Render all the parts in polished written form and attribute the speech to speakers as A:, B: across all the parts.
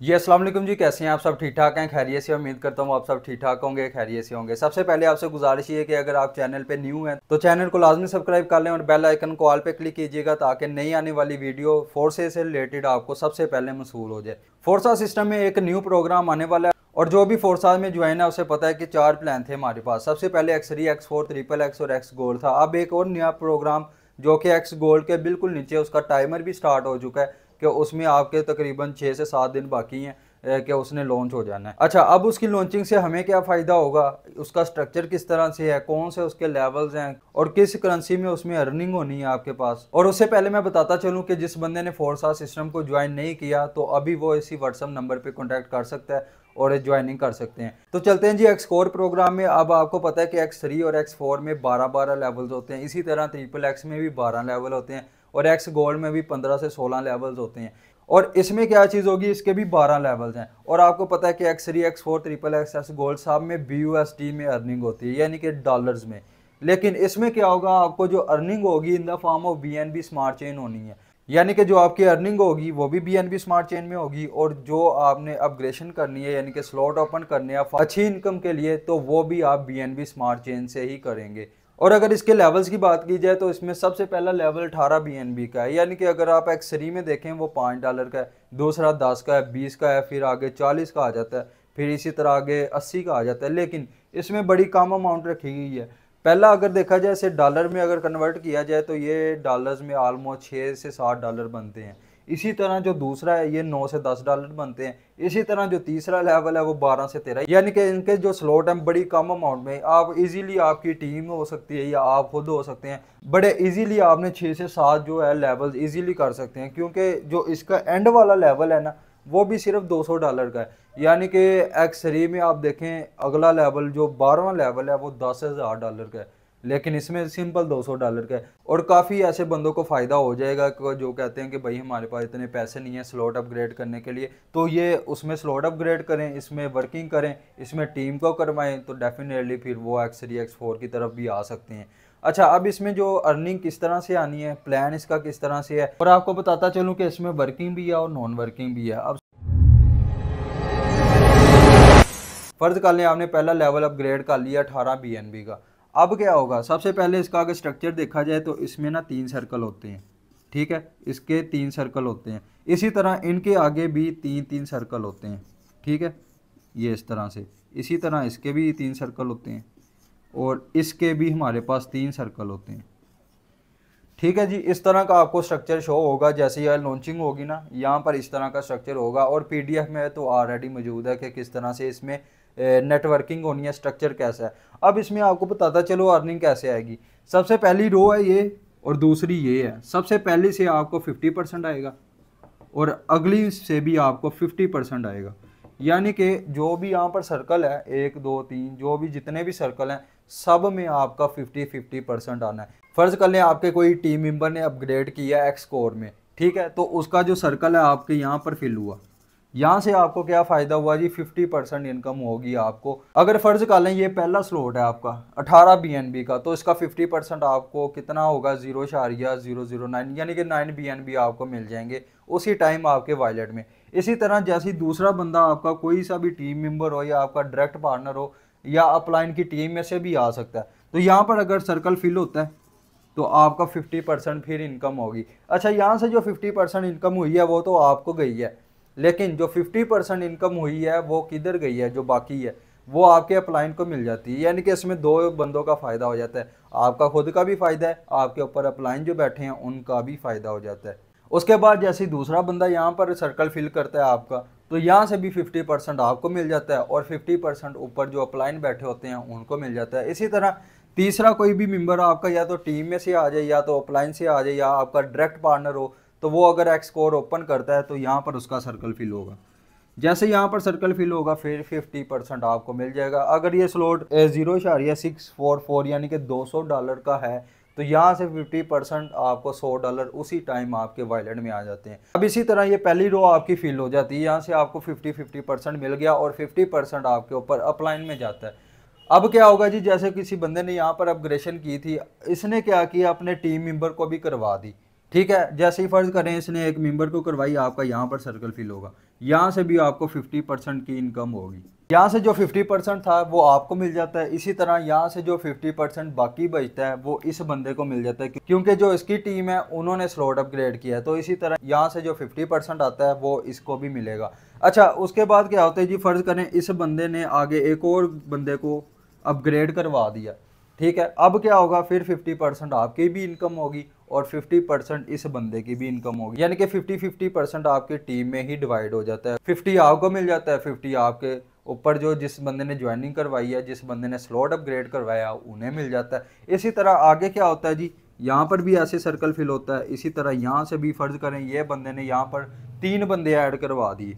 A: जी अस्सलाम वालेकुम जी, कैसे हैं आप? सब ठीक ठाक हैं? खैरियत से? उम्मीद करता हूँ आप सब ठीक ठाक होंगे, खैरियत से होंगे। सबसे पहले आपसे गुजारिश ये है कि अगर आप चैनल पे न्यू हैं तो चैनल को लाजमी सब्सक्राइब कर लें और बेल आइकन को ऑल पे क्लिक कीजिएगा ताकि नई आने वाली वीडियो फोर्सेस से रिलेटेड आपको सबसे पहले मसूल हो जाए। फोर्सा सिस्टम में एक न्यू प्रोग्राम आने वाला है और जो भी फोर्सा में ज्वाइन है उसे पता है कि 4 प्लान थे हमारे पास। सबसे पहले X3, X4, ट्रिपल एक्स और एक्स गोल्ड था। अब एक और नया प्रोग्राम जो कि एक्स गोल्ड के बिल्कुल नीचे, उसका टाइमर भी स्टार्ट हो चुका है कि उसमें आपके तकरीबन 6 से 7 दिन बाकी हैं कि उसने लॉन्च हो जाना है। अच्छा, अब उसकी लॉन्चिंग से हमें क्या फ़ायदा होगा, उसका स्ट्रक्चर किस तरह से है, कौन से उसके लेवल्स हैं और किस करेंसी में उसमें अर्निंग होनी है आपके पास। और उससे पहले मैं बताता चलूँ कि जिस बंदे ने फोर्सा सिस्टम को ज्वाइन नहीं किया तो अभी वो इसी व्हाट्सएप नंबर पर कॉन्टैक्ट कर सकता है और ज्वाइनिंग कर सकते हैं। तो चलते हैं जी एक्स कोर प्रोग्राम में। अब आपको पता है कि X3 और X4 में 12-12 लेवल्स होते हैं, इसी तरह ट्रिपल एक्स में भी 12 लेवल होते हैं और एक्स गोल्ड में भी 15 से 16 लेवल्स होते हैं। और इसमें क्या चीज़ होगी, इसके भी 12 लेवल्स हैं। और आपको पता है कि X3, X4, triple x, x gold सब में BUSD में अर्निंग होती है, यानी कि डॉलर्स में। लेकिन इसमें क्या होगा, आपको जो अर्निंग होगी in the form of BNB smart chain होनी है, यानी कि जो आपकी अर्निंग होगी वो भी BNB स्मार्ट चेन में होगी। और जो आपने अपग्रेडेशन करनी है यानी कि स्लॉट ओपन करने हैं अच्छी इनकम के लिए, तो वो भी आप BNB स्मार्ट चेन से ही करेंगे। और अगर इसके लेवल्स की बात की जाए तो इसमें सबसे पहला लेवल 18 BNB का है, यानी कि अगर आप X3 में देखें वो $5 का है, दूसरा 10 का है, 20 का है, फिर आगे 40 का आ जाता है, फिर इसी तरह आगे 80 का आ जाता है। लेकिन इसमें बड़ी कम अमाउंट रखी गई है। पहला अगर देखा जाए इसे डॉलर में अगर कन्वर्ट किया जाए तो ये डॉलर्स में ऑलमोस्ट 6 से 7 डॉलर बनते हैं। इसी तरह जो दूसरा है ये 9 से 10 डॉलर बनते हैं। इसी तरह जो तीसरा लेवल है वो 12 से 13, यानी कि इनके जो स्लॉट हैं बड़ी कम अमाउंट में आप इजीली, आपकी टीम हो सकती है या आप खुद हो सकते हैं, बड़े इजीली आपने 6 से 7 जो है लेवल्स इजीली कर सकते हैं। क्योंकि जो इसका एंड वाला लेवल है ना वो भी सिर्फ $200 का है, यानी कि X3 में आप देखें अगला लेवल जो 12वां लेवल है वो $10,000 का है, लेकिन इसमें सिंपल $200 का है। और काफ़ी ऐसे बंदों को फ़ायदा हो जाएगा जो कहते हैं कि भाई हमारे पास इतने पैसे नहीं है स्लॉट अपग्रेड करने के लिए, तो ये उसमें स्लॉट अपग्रेड करें, इसमें वर्किंग करें, इसमें टीम को करवाएं, तो डेफिनेटली फिर वो X3, X4 की तरफ भी आ सकते हैं। अच्छा, अब इसमें जो अर्निंग किस तरह से आनी है, प्लान इसका किस तरह से है, और आपको बताता चलूँ कि इसमें वर्किंग भी है और नॉन वर्किंग भी है। अब फर्ज कर लें आपने पहला लेवल अपग्रेड कर लिया 18 BNB का। अब क्या होगा, सबसे पहले इसका अगर स्ट्रक्चर देखा जाए तो इसमें ना 3 सर्कल होते हैं, ठीक है, इसके 3 सर्कल होते हैं। इसी तरह इनके आगे भी 3-3 सर्कल होते हैं, ठीक है, ये इस तरह से। इसी तरह इसके भी 3 सर्कल होते हैं और इसके भी हमारे पास 3 सर्कल होते हैं, ठीक है जी। इस तरह का आपको स्ट्रक्चर शो होगा जैसे यह लॉन्चिंग होगी ना, यहाँ पर इस तरह का स्ट्रक्चर होगा। और PDF में तो ऑलरेडी मौजूद है कि किस तरह से इसमें नेटवर्किंग होनी है, स्ट्रक्चर कैसा है। अब इसमें आपको बताता चलो अर्निंग कैसे आएगी। सबसे पहली रो है ये और दूसरी ये है। सबसे पहली से आपको 50% आएगा और अगली से भी आपको 50% आएगा, यानी कि जो भी यहाँ पर सर्कल है 1 2 3 जो भी जितने भी सर्कल हैं सब में आपका 50-50% आना है। फ़र्ज़ कर लें आपके कोई टीम मेंबर ने अपग्रेड किया एक्स कोर में, ठीक है, तो उसका जो सर्कल है आपके यहाँ पर फिल हुआ, यहाँ से आपको क्या फ़ायदा हुआ जी, 50% इनकम होगी आपको। अगर फ़र्ज़ कर लें ये पहला स्लॉट है आपका 18 BNB का, तो इसका 50% आपको कितना होगा, 0.009, यानी कि 9 BNB आपको मिल जाएंगे उसी टाइम आपके वॉलेट में। इसी तरह जैसे दूसरा बंदा आपका कोई सा भी टीम मेंबर हो या आपका डायरेक्ट पार्टनर हो या अपलाइन की टीम में से भी आ सकता है, तो यहाँ पर अगर सर्कल फिल होता है तो आपका 50% फिर इनकम होगी। अच्छा, यहाँ से जो 50% इनकम हुई है वो तो आपको गई है, लेकिन जो 50% इनकम हुई है वो किधर गई है, जो बाकी है वो आपके अपलाइन को मिल जाती है। यानी कि इसमें 2 बंदों का फ़ायदा हो जाता है, आपका खुद का भी फ़ायदा है, आपके ऊपर अपलाइन जो बैठे हैं उनका भी फ़ायदा हो जाता है। उसके बाद जैसे दूसरा बंदा यहाँ पर सर्कल फिल करता है आपका, तो यहाँ से भी 50% आपको मिल जाता है और 50% ऊपर जो अपलाइन बैठे होते हैं उनको मिल जाता है। इसी तरह तीसरा कोई भी मेंबर आपका या तो टीम में से आ जाए या तो अपलाइन से आ जाए या आपका डायरेक्ट पार्टनर हो, तो वो अगर एक्स कोर ओपन करता है तो यहाँ पर उसका सर्कल फिल होगा। जैसे यहाँ पर सर्कल फिल होगा फिर 50% आपको मिल जाएगा। अगर ये स्लॉट 0.644 यानी कि $200 का है तो यहाँ से 50% आपको $100 उसी टाइम आपके वॉलेट में आ जाते हैं। अब इसी तरह ये पहली रो आपकी फिल हो जाती है, यहाँ से आपको 50-50% मिल गया और 50% आपके ऊपर अपलाइन में जाता है। अब क्या होगा जी, जैसे किसी बंदे ने यहाँ पर अपग्रेडेशन की थी, इसने क्या किया अपने टीम मेंबर को भी करवा दी, ठीक है। जैसे ही फर्ज करें इसने एक मेंबर को करवाई, आपका यहाँ पर सर्कल फिल होगा, यहाँ से भी आपको 50% की इनकम होगी। यहाँ से जो 50% था वो आपको मिल जाता है, इसी तरह यहाँ से जो 50% बाकी बचता है वो इस बंदे को मिल जाता है, क्योंकि जो इसकी टीम है उन्होंने स्लॉट अपग्रेड किया है। तो इसी तरह यहाँ से जो 50% आता है वो इसको भी मिलेगा। अच्छा, उसके बाद क्या होता है जी, फ़र्ज़ करें इस बंदे ने आगे एक और बंदे को अपग्रेड करवा दिया, ठीक है। अब क्या होगा, फिर 50% आपकी भी इनकम होगी और 50% इस बंदे की भी इनकम होगी, यानी कि 50-50% आपकी टीम में ही डिवाइड हो जाता है। 50 आपको मिल जाता है, 50 आपके ऊपर जो जिस बंदे ने ज्वाइनिंग करवाई है, जिस बंदे ने स्लॉट अपग्रेड करवाया उन्हें मिल जाता है। इसी तरह आगे क्या होता है जी, यहाँ पर भी ऐसे सर्कल फिल होता है। इसी तरह यहाँ से भी फ़र्ज़ करें ये बंदे ने यहाँ पर 3 बंदे ऐड करवा दिए,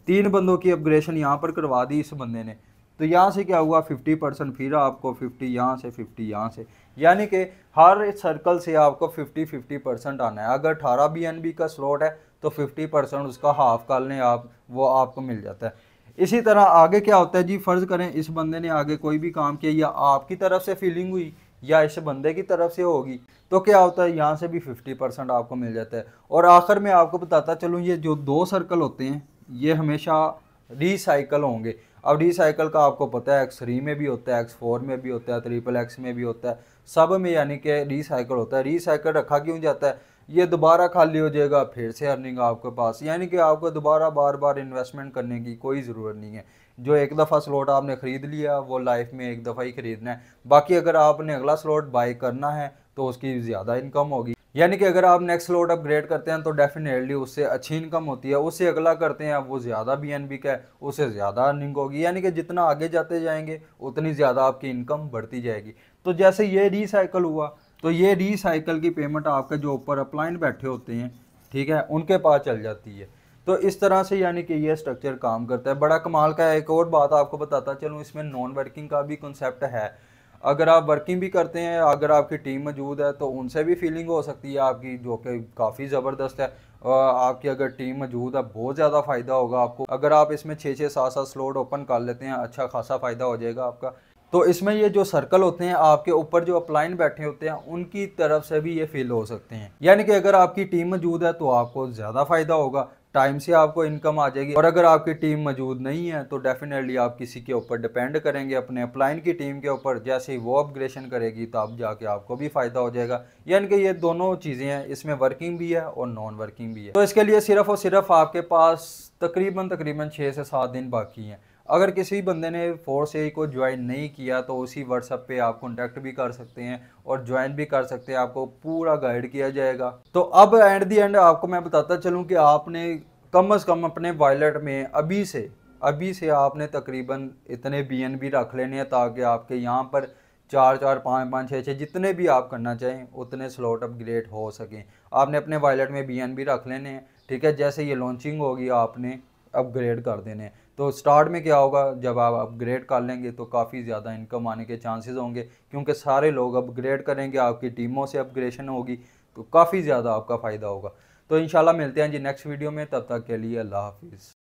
A: 3 बंदों की अपग्रेशन यहाँ पर करवा दी इस बंदे ने। तो यहाँ से क्या हुआ, 50% फिर आपको 50 यहाँ से 50 यहाँ से, यानी कि हर सर्कल से आपको 50-50% आना है। अगर 18 BNB का स्लॉट है तो 50% उसका हाफ कर लें आप, वो आपको मिल जाता है। इसी तरह आगे क्या होता है जी, फ़र्ज़ करें इस बंदे ने आगे कोई भी काम किया, या आपकी तरफ से फीलिंग हुई या इस बंदे की तरफ से होगी, तो क्या होता है यहाँ से भी 50% आपको मिल जाता है। और आखिर में आपको बताता चलूँ, ये जो 2 सर्कल होते हैं ये हमेशा रिसाइकल होंगे। अब रिसाइकल का आपको पता है X3 में भी होता है, X4 में भी होता है, XXX में भी होता है, सब में यानी कि रिसाइकल होता है। रिसाइकल रखा क्यों जाता है, ये दोबारा खाली हो जाएगा, फिर से अर्निंग आपके पास, यानी कि आपको दोबारा बार बार इन्वेस्टमेंट करने की कोई ज़रूरत नहीं है। जो एक दफ़ा स्लॉट आपने ख़रीद लिया वो लाइफ में एक दफ़ा ही ख़रीदना है। बाकी अगर आपने अगला स्लॉट बाई करना है तो उसकी ज़्यादा इनकम होगी, यानी कि अगर आप नेक्स्ट स्लॉट अपग्रेड करते हैं तो डेफिनेटली उससे अच्छी इनकम होती है। उससे अगला करते हैं वो ज़्यादा BNB का है, उससे ज़्यादा अर्निंग होगी, यानी कि जितना आगे जाते जाएंगे उतनी ज़्यादा आपकी इनकम बढ़ती जाएगी। तो जैसे ये रिसाइकल हुआ, तो ये रिसाइकल की पेमेंट आपके जो ऊपर अपलाइन बैठे होते हैं, ठीक है, उनके पास चल जाती है। तो इस तरह से यानी कि ये स्ट्रक्चर काम करता है। बड़ा कमाल का है। एक और बात आपको बताता चलूँ, इसमें नॉन वर्किंग का भी कंसेप्ट है। अगर आप वर्किंग भी करते हैं, अगर आपकी टीम मौजूद है तो उनसे भी फीलिंग हो सकती है आपकी, जो कि काफ़ी ज़बरदस्त है। आपकी अगर टीम मौजूद है बहुत ज़्यादा फ़ायदा होगा आपको। अगर आप इसमें 6-6 7-7 स्लॉट ओपन कर लेते हैं, अच्छा खासा फ़ायदा हो जाएगा आपका। तो इसमें ये जो सर्कल होते हैं आपके ऊपर जो अपलाइन बैठे होते हैं उनकी तरफ से भी ये फील हो सकते हैं, यानी कि अगर आपकी टीम मौजूद है तो आपको ज़्यादा फ़ायदा होगा, टाइम से आपको इनकम आ जाएगी। और अगर आपकी टीम मौजूद नहीं है तो डेफिनेटली आप किसी के ऊपर डिपेंड करेंगे, अपने अपलाइन की टीम के ऊपर। जैसे ही वो अपग्रेशन करेगी तो अब जाके आपको भी फ़ायदा हो जाएगा। यानी कि ये दोनों चीज़ें हैं, इसमें वर्किंग भी है और नॉन वर्किंग भी है। तो इसके लिए सिर्फ और सिर्फ आपके पास तकरीबन 6 से 7 दिन बाकी हैं। अगर किसी बंदे ने 4CI को ज्वाइन नहीं किया तो उसी व्हाट्सएप पे आप कॉन्टैक्ट भी कर सकते हैं और ज्वाइन भी कर सकते हैं, आपको पूरा गाइड किया जाएगा। तो अब एट दी एंड आपको मैं बताता चलूँ कि आपने कम से कम अपने वॉलेट में अभी से आपने तकरीबन इतने BNB रख लेने हैं, ताकि आपके यहाँ पर 4-4 5-5 6-6 जितने भी आप करना चाहें उतने स्लॉट अपग्रेड हो सकें। आपने अपने वॉलेट में BNB रख लेने हैं, ठीक है। जैसे ये लॉन्चिंग होगी आपने अपग्रेड कर देने हैं। तो स्टार्ट में क्या होगा, जब आप अपग्रेड कर लेंगे तो काफ़ी ज़्यादा इनकम आने के चांसेस होंगे, क्योंकि सारे लोग अपग्रेड करेंगे, आपकी टीमों से अपग्रेशन होगी, तो काफ़ी ज़्यादा आपका फ़ायदा होगा। तो इंशाल्लाह मिलते हैं जी नेक्स्ट वीडियो में, तब तक के लिए अल्लाह हाफिज़।